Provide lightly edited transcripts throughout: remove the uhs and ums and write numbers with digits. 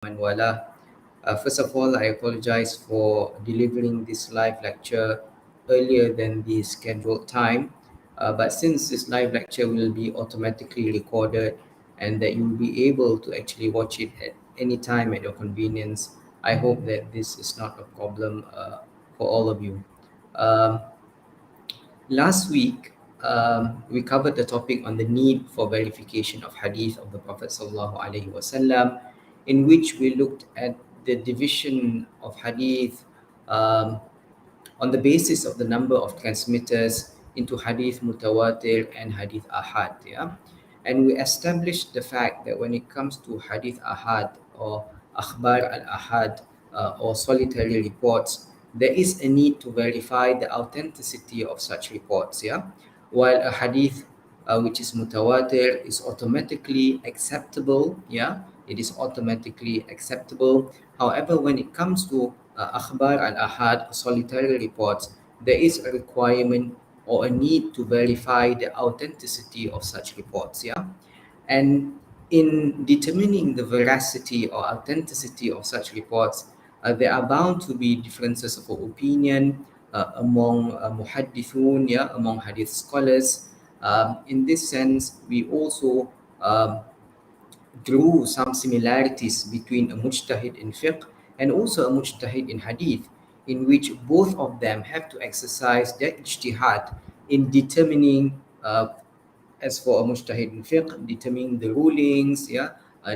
man wala. First of all, I apologize for delivering this live lecture earlier than the scheduled time. But since this live lecture will be automatically recorded and that you'll be able to actually watch it at any time at your convenience, I hope that this is not a problem for all of you. Um, Last week, we covered the topic on the need for verification of hadith of the Prophet Sallallahu Alaihi Wasallam, in which we looked at the division of hadith um, on the basis of the number of transmitters into hadith mutawatir and hadith ahad. Yeah, and we established the fact that when it comes to hadith ahad or akhbar al ahad or solitary reports, there is a need to verify the authenticity of such reports. Yeah, while a hadith which is mutawatir is automatically acceptable. Yeah, it is automatically acceptable. However, when it comes to akhbar al-ahad, solitary reports, there is a requirement or a need to verify the authenticity of such reports. Yeah, and in determining the veracity or authenticity of such reports, there are bound to be differences of opinion among muhaddithun, yeah, among hadith scholars. In this sense, we also drew some similarities between a mujtahid in fiqh and also a mujtahid in hadith, in which both of them have to exercise their ijtihad in determining, as for a mujtahid in fiqh, determining the rulings, yeah,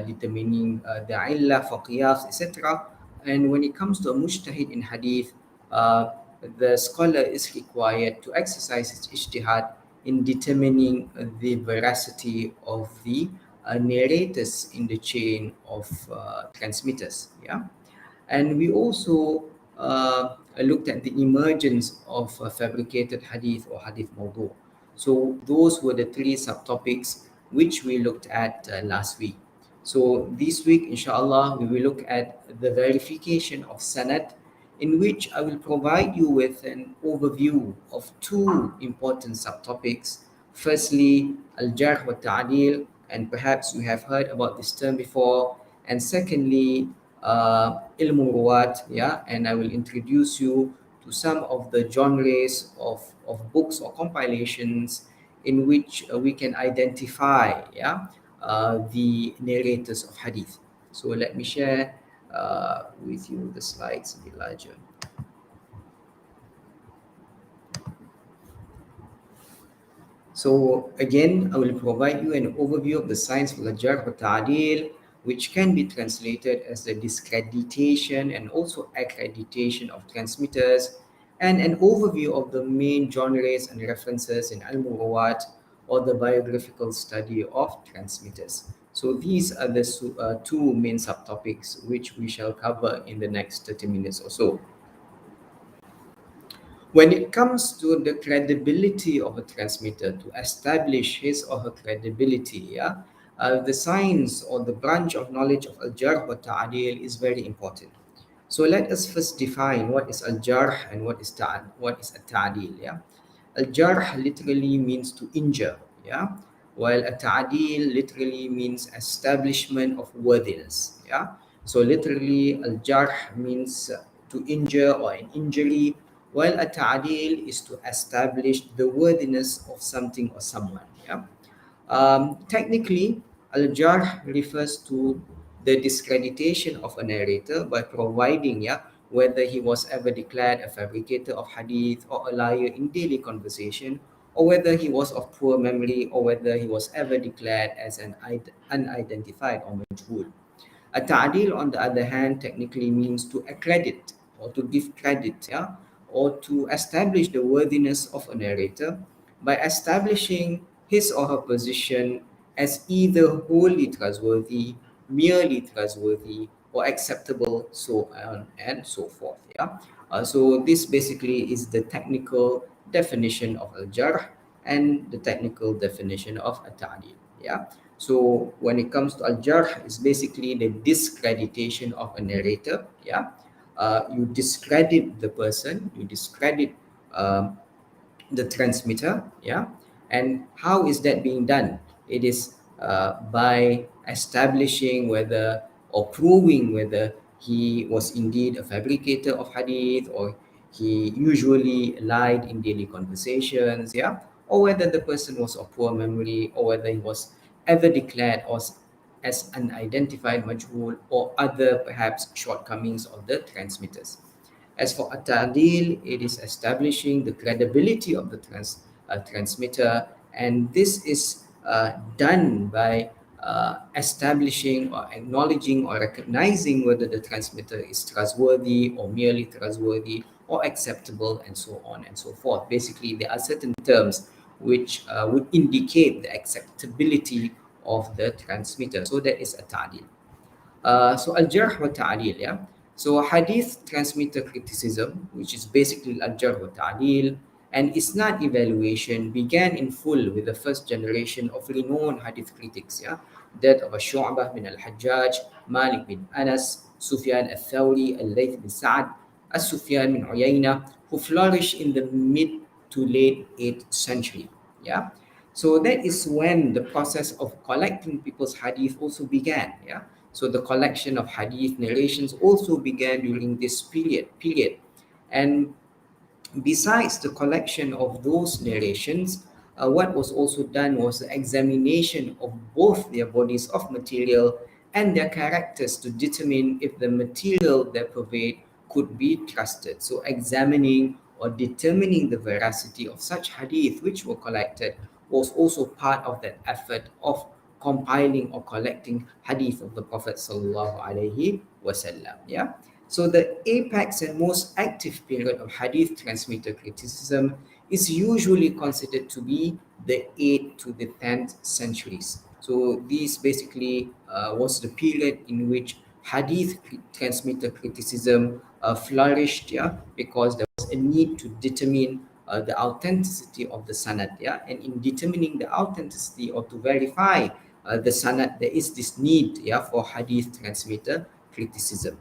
determining the illah for qiyas, etc. And when it comes to a mujtahid in hadith, the scholar is required to exercise his ijtihad in determining the veracity of the narrators in the chain of transmitters. Yeah, and we also looked at the emergence of fabricated hadith or hadith mawdu'. So those were the three subtopics which we looked at last week. So this week, inshallah, we will look at the verification of sanad, in which I will provide you with an overview of two important subtopics. Firstly, al-jarh wa taʿdīl, and perhaps you have heard about this term before. And secondly, al-ruwāt, yeah, and I will introduce you to some of the genres of books or compilations in which we can identify, yeah, the narrators of hadith. So let me share with you the slides a bit larger. So again, I will provide you an overview of the science of al-jarh wa taʿdīl, which can be translated as the discreditation and also accreditation of transmitters, and an overview of the main genres and references in al-ruwāt, or the biographical study of transmitters. So these are the two main subtopics which we shall cover in the next 30 minutes or so. When it comes to the credibility of a transmitter, to establish his or her credibility, yeah, the science or the branch of knowledge of al-jarh wa taʿdīl is very important. So let us first define what is al-jarh and what is al-taʿdīl. Yeah, al-jarh literally means to injure. Yeah, while al-taʿdīl literally means establishment of worthiness. Yeah, so literally al-jarh means to injure or an injury, while a ta'dil is to establish the worthiness of something or someone. Yeah. Technically, al-jarh refers to the discreditation of a narrator by providing, yeah, whether he was ever declared a fabricator of hadith or a liar in daily conversation, or whether he was of poor memory, or whether he was ever declared as an unidentified or majhul. A ta'dil, on the other hand, technically means to accredit or to give credit, yeah, or to establish the worthiness of a narrator by establishing his or her position as either wholly trustworthy, merely trustworthy, or acceptable, so on and so forth. Yeah. So this basically is the technical definition of al-jarh and the technical definition of a ta'dil. Yeah. So when it comes to al-jarh, it's basically the discreditation of a narrator. Yeah, you discredit the person, you discredit um, the transmitter. Yeah, and how is that being done? It is by establishing whether or proving whether he was indeed a fabricator of hadith, or he usually lied in daily conversations, yeah, or whether the person was of poor memory, or whether he was ever declared as unidentified majhul, or other perhaps shortcomings of the transmitters. As for al-taʿdīl, it is establishing the credibility of the transmitter, and this is done by establishing or acknowledging or recognizing whether the transmitter is trustworthy or merely trustworthy or acceptable, and so on and so forth. Basically, there are certain terms which would indicate the acceptability of the transmitter. So that is a ta'dil. So al-jarh wa ta'dil, yeah. So hadith transmitter criticism, which is basically al-jarh wa ta'dil, and isnad evaluation began in full with the first generation of renowned hadith critics, yeah, that of Shu'bah bin al-Hajjaj, Malik bin Anas, Sufyan al-Thawri, al-Layth bin Sa'ad, as-Sufyan bin Uyayna, who flourished in the mid to late 8th century, yeah. So that is when the process of collecting people's hadith also began, yeah. So the collection of hadith narrations also began during this period. And besides the collection of those narrations, what was also done was the examination of both their bodies of material and their characters to determine if the material they purveyed could be trusted. So examining or determining the veracity of such hadith which were collected was also part of that effort of compiling or collecting hadith of the Prophet sallallahu alaihi wasallam. Yeah. So the apex and most active period of hadith transmitter criticism is usually considered to be the 8th to the 10th centuries. So this basically was the period in which hadith transmitter criticism flourished, yeah, because there was a need to determine the authenticity of the sanad, yeah, and in determining the authenticity or to verify the sanad, there is this need, yeah, for hadith transmitter criticism.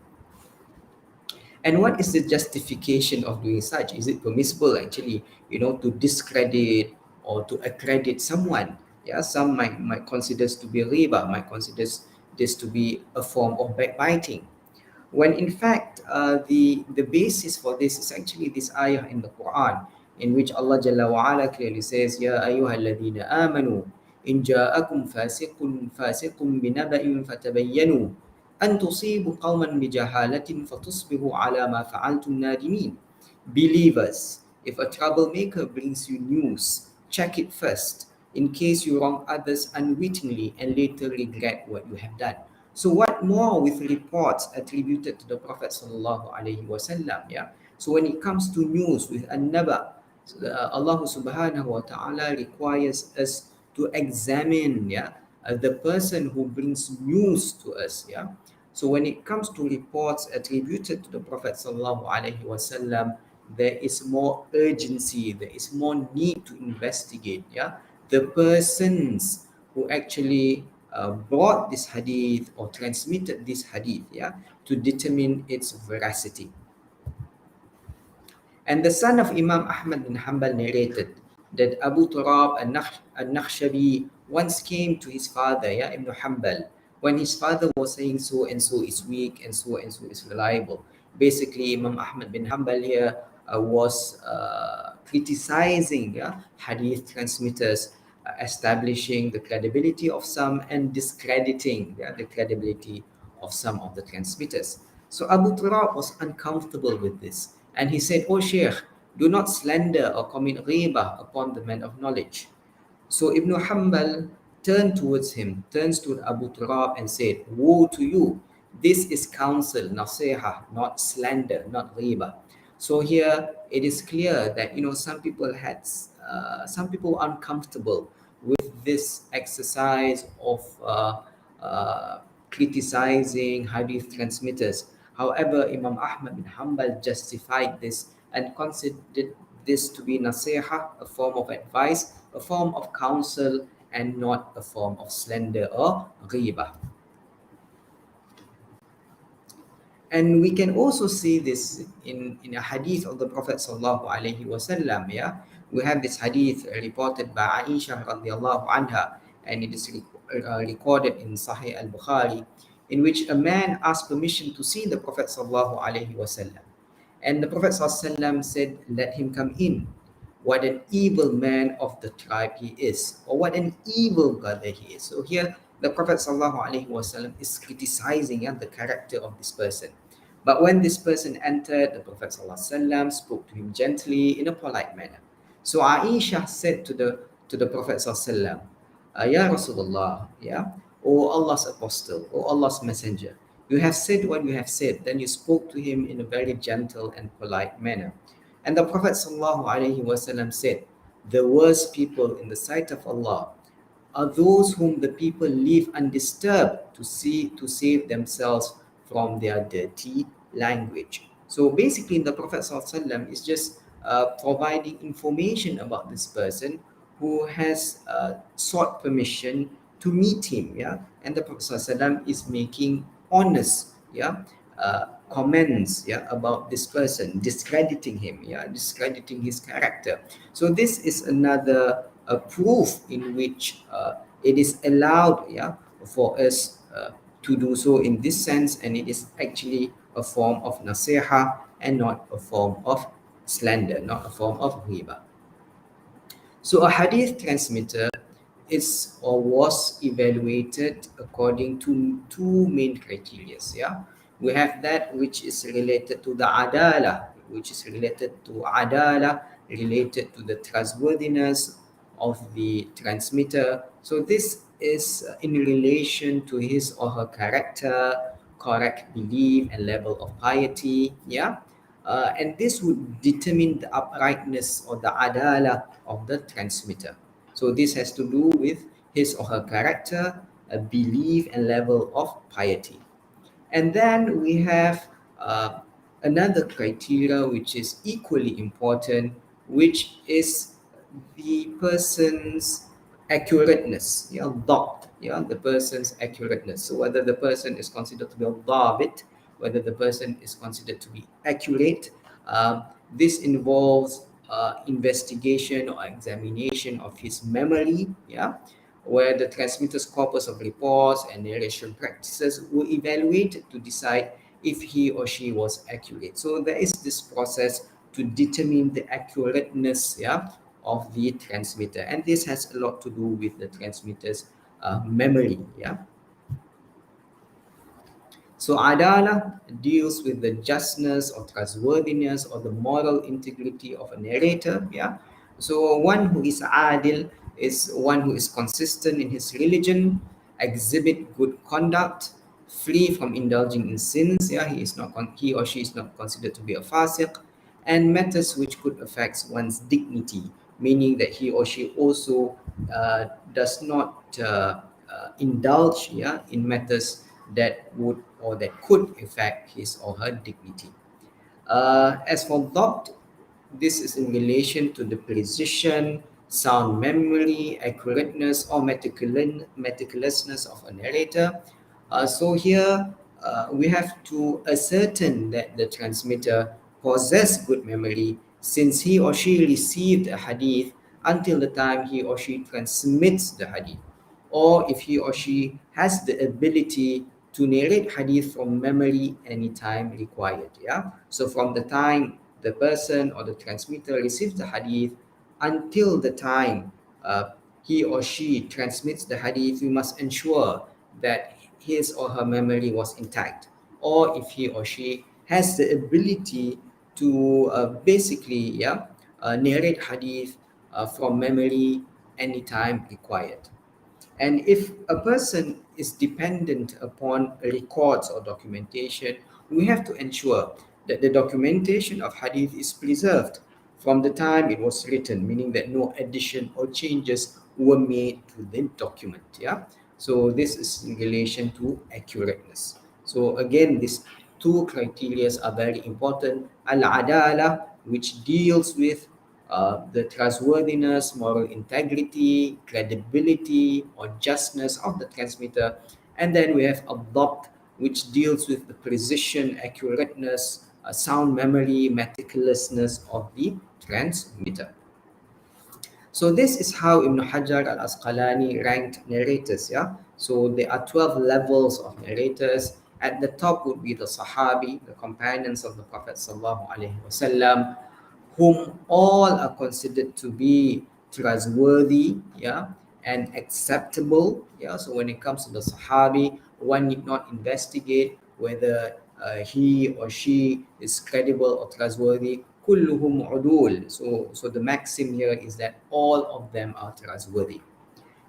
And what is the justification of doing such? Is it permissible actually, to discredit or to accredit someone? Yeah, some might consider this to be riba, might consider this to be a form of backbiting. When in fact, the basis for this is actually this ayah in the Quran, in which Allah Jalla wa Ala clearly says, Ya ayyuhalladhina amanu, in ja'akum fasiqun binaba'in fatabayyanu, أن تصيبوا قوما بجهالة فتصبحوا على ما فعلتم نادمين. Believers, if a troublemaker brings you news, check it first, in case you wrong others unwittingly and later regret what you have done. So what more with reports attributed to the Prophet sallallahu alaihi wasallam? Yeah. So when it comes to news with an-naba, Allah subhanahu wa ta'ala requires us to examine, yeah, the person who brings news to us, yeah. So when it comes to reports attributed to the Prophet sallallahu alaihi wasallam, there is more urgency, there is more need to investigate, yeah, the persons who actually brought this hadith or transmitted this hadith, yeah, to determine its veracity. And the son of Imam Ahmad bin Hanbal narrated that Abu Turab al-Nakhshabi once came to his father, yeah, Ibn Hanbal, when his father was saying so and so is weak and so is reliable. Basically, Imam Ahmad bin Hanbal here was criticizing, yeah, hadith transmitters, establishing the credibility of some and discrediting, yeah, the credibility of some of the transmitters. So Abu Turab was uncomfortable with this, and he said, "O Sheikh, do not slander or commit ghibah upon the man of knowledge." So Ibn Hanbal turns to Abu Turab and said, "Woe to you! This is counsel, nasiha, not slander, not ghibah." So here it is clear that some people are uncomfortable with this exercise of criticizing hadith transmitters. However, Imam Ahmad bin Hanbal justified this and considered this to be nasiha, a form of advice, a form of counsel, and not a form of slander or ghibah. And we can also see this in a hadith of the Prophet sallallahu alaihi wasallam. Yeah, we have this hadith reported by Aisha radiallahu anha, and it is recorded in Sahih al-Bukhari, in which a man asked permission to see the Prophet sallallahu alaihi wasallam. And the Prophet ﷺ said, "Let him come in. What an evil man of the tribe he is, or what an evil brother he is." So here, the Prophet ﷺ is criticizing the character of this person. But when this person entered, the Prophet ﷺ spoke to him gently in a polite manner. So Aisha said to the Prophet ﷺ, "Ya Rasulullah, yeah, O Allah's apostle, O Allah's messenger, you have said what you have said." Then you spoke to him in a very gentle and polite manner. And the Prophet ﷺ said, "The worst people in the sight of Allah are those whom the people leave undisturbed to save themselves from their dirty language." So basically, the Prophet ﷺ is just providing information about this person who has sought permission to meet him, yeah, and the Prophet ﷺ is making honest, yeah, comments, yeah, about this person, discrediting him, yeah, discrediting his character. So this is another proof in which it is allowed, yeah, for us to do so in this sense, and it is actually a form of nasiha and not a form of slander, not a form of riba. So a hadith transmitter is or was evaluated according to two main criteria. Yeah, we have that which is related to the adala, which is related to adala, related to the trustworthiness of the transmitter. So this is in relation to his or her character, correct belief, and level of piety. Yeah, and this would determine the uprightness or the adala of the transmitter. So this has to do with his or her character, a belief, and level of piety. And then we have another criteria which is equally important, which is the person's accurateness, yeah, dabt, yeah, the person's accurateness. So whether the person is considered to be a dabit, whether the person is considered to be accurate, this involves investigation or examination of his memory, yeah, where the transmitter's corpus of reports and narration practices were evaluated to decide if he or she was accurate. So there is this process to determine the accurateness, yeah, of the transmitter, and this has a lot to do with the transmitter's memory. Yeah. So adala deals with the justness or trustworthiness or the moral integrity of a narrator. Yeah. So one who is adil is one who is consistent in his religion, exhibit good conduct, flee from indulging in sins. Yeah, he or she is not considered to be a fasiq, and matters which could affect one's dignity, meaning that he or she also does not indulge, yeah, in matters that would or that could affect his or her dignity. As for doubt, this is in relation to the precision, sound memory, accurateness, or meticulousness of a narrator. So here we have to ascertain that the transmitter possess good memory since he or she received a hadith until the time he or she transmits the hadith, or if he or she has the ability to narrate hadith from memory anytime required. Yeah. So from the time the person or the transmitter receives the hadith until the time he or she transmits the hadith, we must ensure that his or her memory was intact, or if he or she has the ability to basically, yeah, narrate hadith from memory anytime required. And if a person is dependent upon records or documentation, we have to ensure that the documentation of hadith is preserved from the time it was written, meaning that no addition or changes were made to the document. Yeah. So this is in relation to accurateness. So again, these two criteria are very important. Al-adala, which deals with the trustworthiness, moral integrity, credibility, or justness of the transmitter. And then we have adopt, which deals with the precision, accurateness, sound memory, meticulousness of the transmitter. So this is how Ibn Hajar al-Asqalani ranked narrators. Yeah. So there are 12 levels of narrators. At the top would be the Sahabi, the companions of the Prophet sallallahu alaihi wasallam, whom all are considered to be trustworthy, yeah, and acceptable. Yeah, so when it comes to the Sahabi, one need not investigate whether he or she is credible or trustworthy. Kulluhum udul. So the maxim here is that all of them are trustworthy.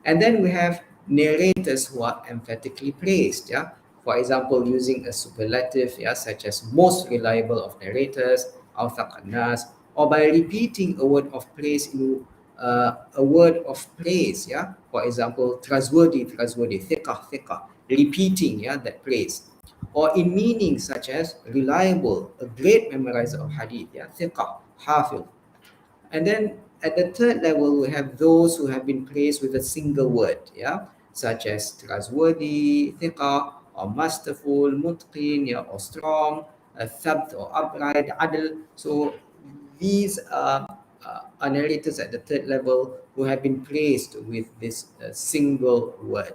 And then we have narrators who are emphatically praised. Yeah, for example, using a superlative, yeah, such as most reliable of narrators, al-taʿdīl, or by repeating a word of praise in a word of praise. Yeah, for example, trustworthy, trustworthy, thiqah, thiqah, repeating, yeah, that praise. Or in meanings such as reliable, a great memorizer of hadith, yeah, thiqah, hafiz. And then at the third level, we have those who have been praised with a single word, yeah, such as trustworthy, thiqa, or masterful, mutqin, yeah, or strong, thabt or upright, adl. So these are narrators at the third level who have been praised with this single word.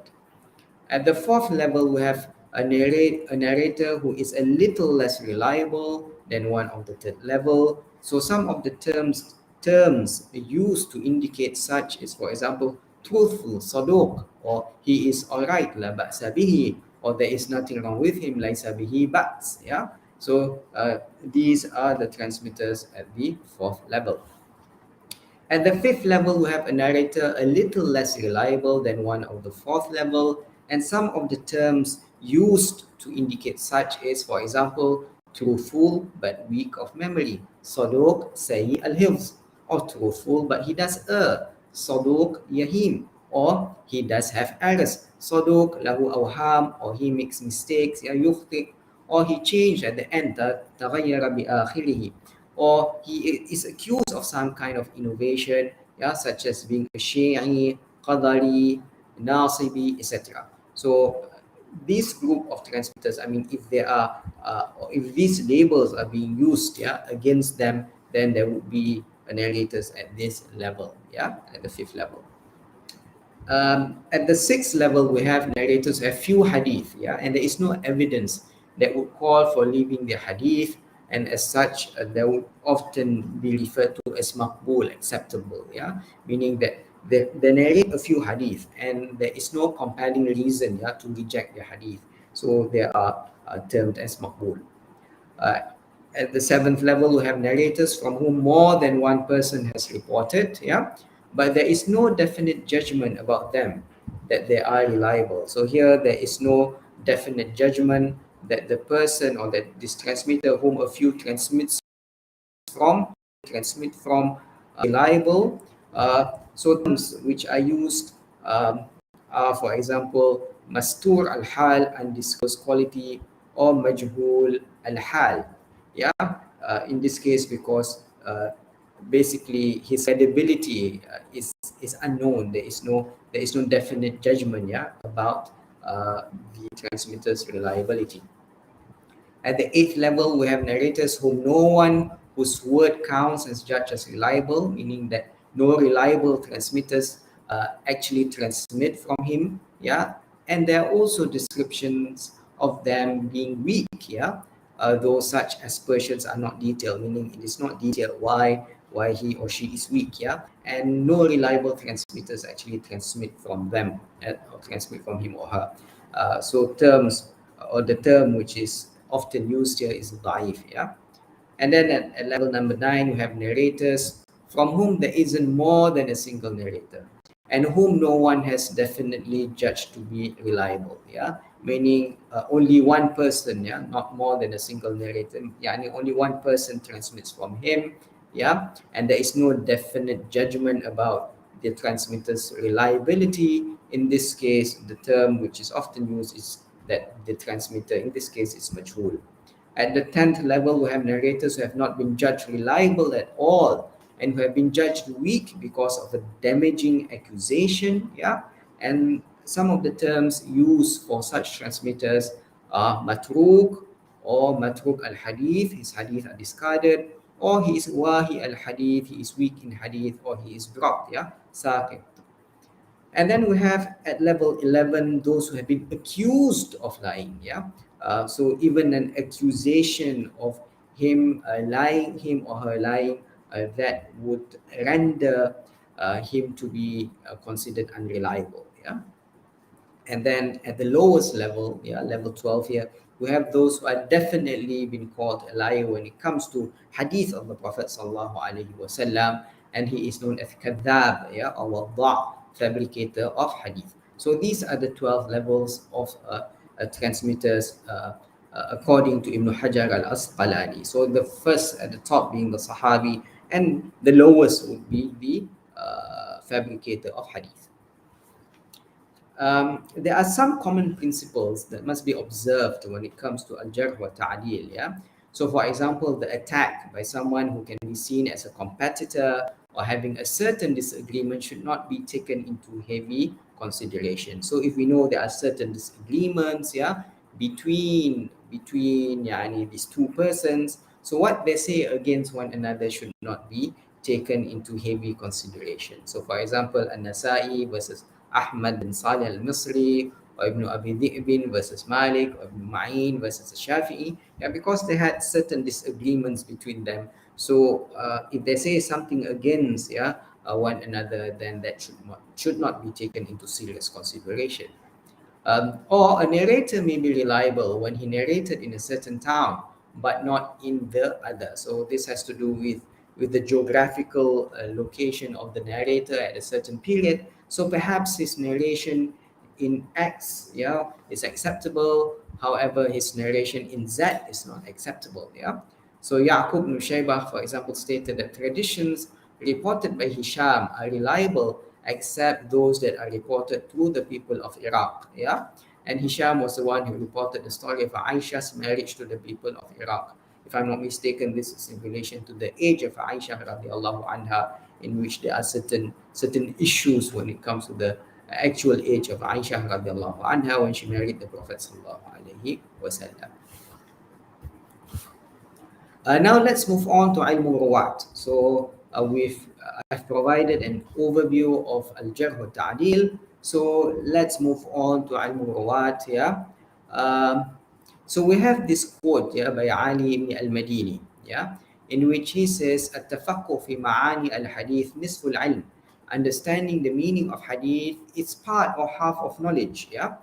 At the fourth level, we have a narrator who is a little less reliable than one of the third level. So some of the terms used to indicate such is, for example, truthful, saduq, or he is alright, la ba'sa bihi, or there is nothing wrong with him, laisa bihi ba's. Yeah. So these are the transmitters at the fourth level. At the fifth level, we have a narrator a little less reliable than one of the fourth level, and some of the terms used to indicate such is, for example, truthful but weak of memory, saduq sayyi al-hifz, or truthful but he does err, saduq yahim, or he does have errors, saduq lahu awham, or he makes mistakes, ya yukhti, or he changed at the end, taghayyara bi akhirih, or he is accused of some kind of innovation, yeah, such as being a Shi'i, Qadari, Nasibi, etc. So this group of transmitters, I mean, if there are, or if these labels are being used, yeah, against them, then there would be narrators at this level, yeah, at the fifth level. At the sixth level, we have narrators who have few hadith, yeah, and there is no evidence that would call for leaving the hadith, and as such, they would often be referred to as maqbul, acceptable, yeah, meaning that they narrate a few hadith, and there is no compelling reason, yeah, to reject the hadith, so they are termed as maqbul. Uh, at the seventh level, we have narrators from whom more than one person has reported, yeah, but there is no definite judgment about them that they are reliable. So here there is no definite judgment that the person or that this transmitter whom a few from transmit from reliable. So terms which are used are, for example, mastur al-hal, undisclosed quality, or majhul al-hal. Yeah, in this case, because basically his credibility is unknown. There is no definite judgment, yeah, about the transmitter's reliability. At the eighth level, we have narrators whom no one whose word counts as judged as reliable, meaning that no reliable transmitters actually transmit from him. Yeah, and there are also descriptions of them being weak. Yeah, though such aspersions are not detailed, meaning it is not detailed why he or she is weak. Yeah, and no reliable transmitters actually transmit from them or transmit from him or her. So terms or the term which is often used here is daif, yeah. And then at level number 9, we have narrators from whom there isn't more than a single narrator and whom no one has definitely judged to be reliable, yeah. Meaning only one person, yeah, not more than a single narrator. Yeah, only one person transmits from him, yeah, and there is no definite judgment about the transmitter's reliability. In this case, the term which is often used is that the transmitter, in this case, is majhul. At the 10th level, we have narrators who have not been judged reliable at all and who have been judged weak because of a damaging accusation. Yeah. And some of the terms used for such transmitters are matruk or matruk al-hadith, his hadith are discarded, or he is wahi al-hadith, he is weak in hadith, or he is dropped. Yeah. Saqit. And then we have at level 11 those who have been accused of lying. Yeah. So even an accusation of him lying, him or her lying, that would render him to be considered unreliable. Yeah. And then at the lowest level, yeah, level 12 here, we have those who are definitely been called a liar when it comes to hadith of the Prophet sallallahu alaihi wasallam, and he is known as kadhab, yeah, or al-jarh, fabricator of hadith. So these are the 12 levels of transmitters according to Ibn Hajar al-Asqalani. So the first at the top being the Sahabi, and the lowest would be the fabricator of hadith. There are some common principles that must be observed when it comes to al-jarh wa ta'dil. Yeah. So, for example, the attack by someone who can be seen as a competitor or having a certain disagreement should not be taken into heavy consideration. So, if we know there are certain disagreements, yeah, between yani, these two persons, so what they say against one another should not be taken into heavy consideration. So, for example, An-Nasa'i versus Ahmad bin Salih al-Misri, or Ibn Abi Dhi'bin versus Malik, or Ibn Ma'in versus Shafi'i, yeah, because they had certain disagreements between them. So if they say something against, yeah, one another, then that should not be taken into serious consideration. Or a narrator may be reliable when he narrated in a certain town, but not in the other. So this has to do with the geographical location of the narrator at a certain period. So perhaps his narration in X, yeah, is acceptable. However, his narration in Z is not acceptable. Yeah. So Yaqub ibn Shaybah, for example, stated that traditions reported by Hisham are reliable except those that are reported through the people of Iraq. Yeah. And Hisham was the one who reported the story of Aisha's marriage to the people of Iraq. If I'm not mistaken, this is in relation to the age of Aisha radiallahu anha, in which there are certain issues when it comes to the actual age of Aisha radiallahu anha when she married the Prophet sallallahu alaihi wasallam. Now let's move on to al-ruwāt. So I've provided an overview of al-jarh wa taʿdīl. So let's move on to al-ruwāt. Yeah. Um, so we have this quote, yeah, by Ali ibn al-Madini, yeah, in which he says, "التفقه في معاني الحديث نصف العلم." Understanding the meaning of hadith is part or half of knowledge. Yeah.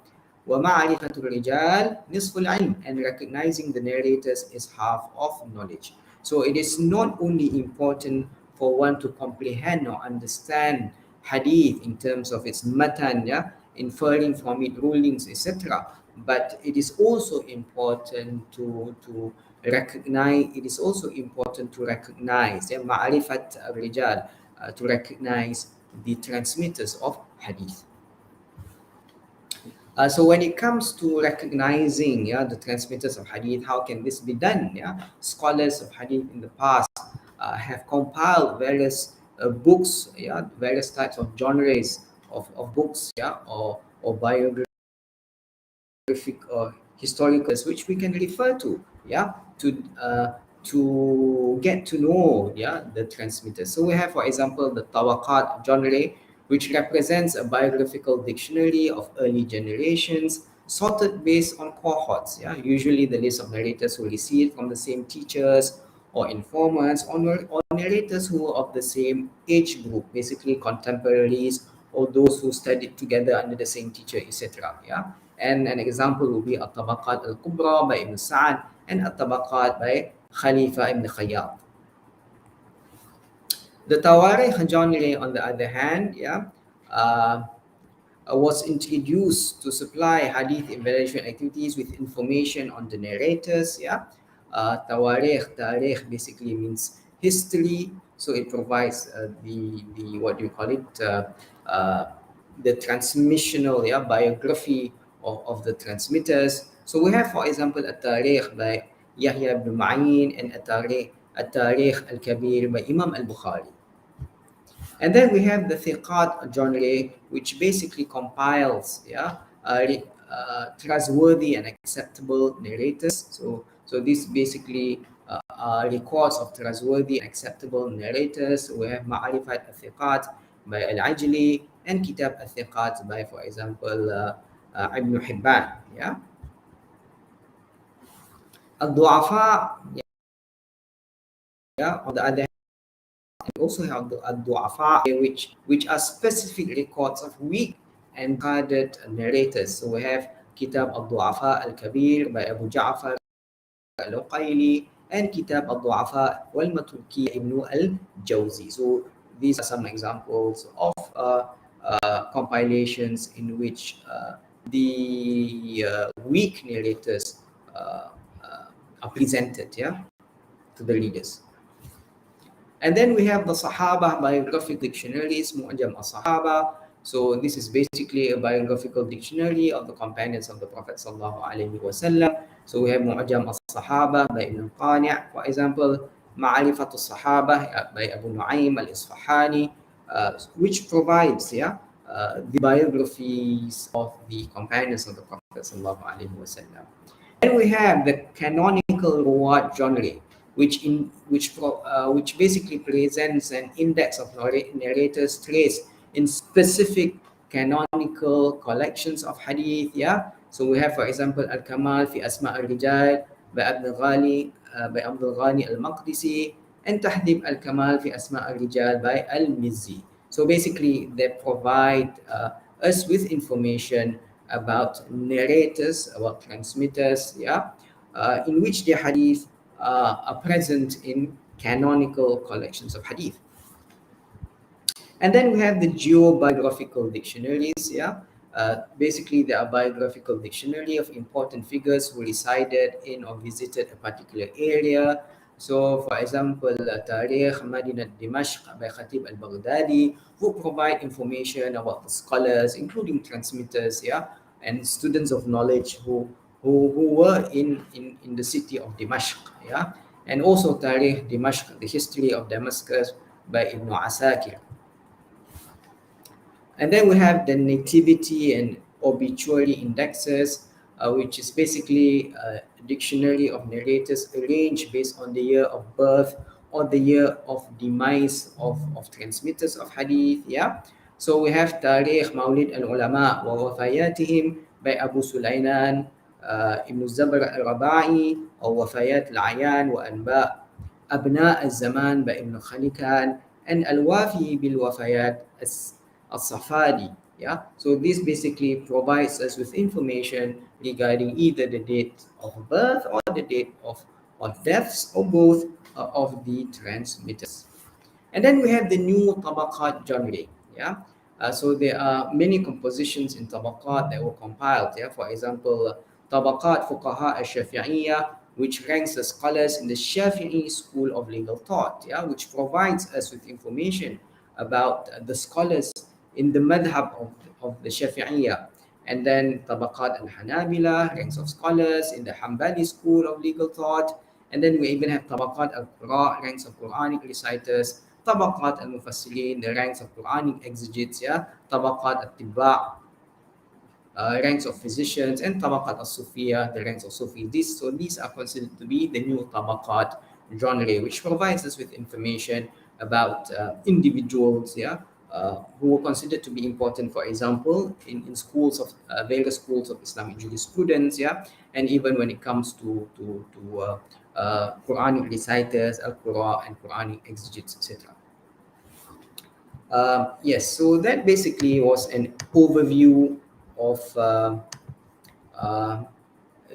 وَمَعْرِفَةُ الرِّجَالِ نِصْفُ الْعِلْمِ, and recognizing the narrators is half of knowledge. So it is not only important for one to comprehend or understand hadith in terms of its matan, yeah, inferring from it rulings, etc. But it is also important to recognize. It is also important to recognize, yeah, ma'rifat al-rijal, to recognize the transmitters of hadith. So when it comes to recognizing, yeah, the transmitters of hadith, how can this be done? Yeah, scholars of hadith in the past have compiled various books, yeah, various types of genres of books, yeah, or biographic or historicals, which we can refer to, yeah, to get to know, yeah, the transmitters. So we have, for example, the Tawaqat genre, which represents a biographical dictionary of early generations, sorted based on cohorts. Yeah, usually the list of narrators who received from the same teachers or informants, or narrators who are of the same age group, basically contemporaries or those who studied together under the same teacher, etc. Yeah, and an example will be Al-Tabaqat Al-Kubra by Ibn Sa'ad and Al-Tabaqat by Khalifa ibn Khayyat. The Tawarikh genre, on the other hand, yeah, was introduced to supply hadith evaluation activities with information on the narrators. Yeah, tarikh basically means history, so it provides the what do you call it, the transmissional, yeah, biography of the transmitters. So we have, for example, a tarikh by Yahya ibn Ma'in and a tarikh al-Kabir by Imam al-Bukhari. And then we have the thiqat genre, which basically compiles, yeah, trustworthy and acceptable narrators. So this basically are records of trustworthy and acceptable narrators. We have Ma'arifat al-Thiqat by Al-Ajli and Kitab al-Thiqat by, for example, Ibn Hibban. Yeah, al-Du'afa. Yeah, on the other hand, we also have the al-Du'afa, which are specific records of weak and guarded narrators. So we have Kitab al-Du'afa al-Kabir by Abu Ja'far al-Uqayli and Kitab al-Du'afa wal-Matruki Ibn al-Jawzi. So these are some examples of compilations in which the weak narrators are presented, yeah, to the readers. And then we have the Sahaba biographical dictionaries, Mu'jam al-Sahaba. So this is basically a biographical dictionary of the companions of the Prophet sallallahu alaihi wasallam. So we have Mu'jam al-Sahaba by Ibn Qani', for example, Ma'rifat al-Sahaba by Abu Nu'aym al-Isfahani, which provides the biographies of the companions of the Prophet sallallahu alaihi wasallam. Then we have the canonical ruwāt genre, which basically presents an index of narrators traced in specific canonical collections of hadith. Yeah, so we have, for example, Al-Kamal fi Asma' al-Rijal by Abdul Ghani al-Maqdisi, and Tahdhib al-Kamal fi Asma' al-Rijal by al-Mizzi. So basically, they provide us with information about narrators, about transmitters, yeah, in which their hadith are present in canonical collections of hadith. And then we have the geobiographical dictionaries. Yeah, basically they are biographical dictionary of important figures who resided in or visited a particular area. So, for example, Tarikh Madinat Dimashq by Khatib al-Baghdadi, who provide information about the scholars, including transmitters, yeah, and students of knowledge who were in the city of Dimashq, yeah, and also Tarikh Dimashq, the history of Damascus by Ibn Asakir. And then we have the nativity and obituary indexes, which is basically a dictionary of narrators arranged based on the year of birth or the year of demise of transmitters of hadith. Yeah. So we have Tarikh Maulid al-Ulama wa Wafayatihim by Abu Sulaiman Ibn Zabr al-Rabai, or Wafayat al-Ayan wa Anba Abna al-Zaman by Ibn Khalikan, and Al-Wafi bil-Wafayat al-Safadi. Yeah, so this basically provides us with information regarding either the date of birth or the date of deaths, or both of the transmitters. And then we have the new tabaqat genre. Yeah, so there are many compositions in tabaqat that were compiled. Yeah, for example, tabaqat fuqaha al-Shafi'iyya, which ranks the scholars in the Shafi'i school of legal thought. Yeah, which provides us with information about the scholars in the madhab of the Shafi'iyya. And then tabaqat al-Hanabila, ranks of scholars in the Hanbali school of legal thought. And then we even have tabaqat al-Qura, ranks of Quranic reciters, tabaqat al-Mufassirin, the ranks of Quranic exegetes, yeah, tabaqat al-Tibba', ranks of physicians, and tabaqat al-Sufiya, the ranks of Sufis. These are considered to be the new tabaqat genre, which provides us with information about individuals, yeah, who were considered to be important, for example, in schools of various schools of Islamic jurisprudence, yeah, and even when it comes to Quranic reciters, al-Qura, and Quranic exegetes, etc. Yes, so that basically was an overview of uh,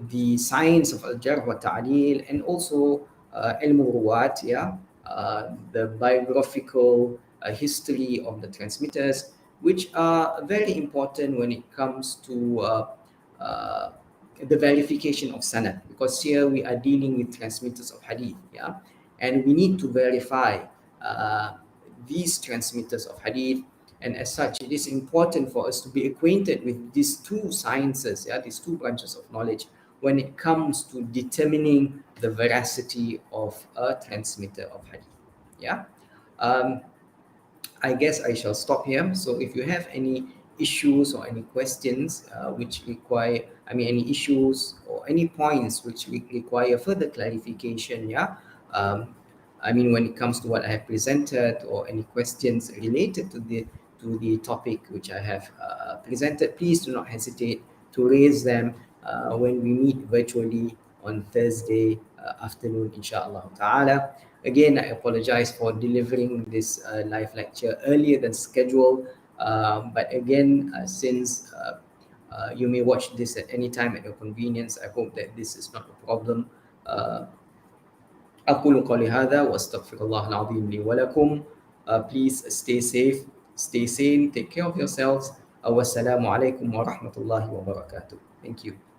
the science of al-jarh wa taʿdīl, and also al-ruwāt, yeah, the biographical history of the transmitters, which are very important when it comes to uh, the verification of sanad, because here we are dealing with transmitters of hadith, yeah, and we need to verify uh, these transmitters of hadith. And as such, it is important for us to be acquainted with these two sciences, yeah, these two branches of knowledge, when it comes to determining the veracity of a transmitter of hadith. Yeah. Um, I guess I shall stop here. So if you have any issues or any questions which require, any issues or any points which require further clarification, yeah, when it comes to what I have presented, or any questions related to to the topic which I have presented, please do not hesitate to raise them when we meet virtually on Thursday afternoon, inshallah ta'ala. Again, I apologize for delivering this live lecture earlier than scheduled. But again, since you may watch this at any time at your convenience, I hope that this is not a problem. Uh, أقول قولي هذا وأستغفر الله العظيم لي ولكم. Please stay safe, stay sane, take care of yourselves. والسلام عليكم ورحمة الله وبركاته. Thank you.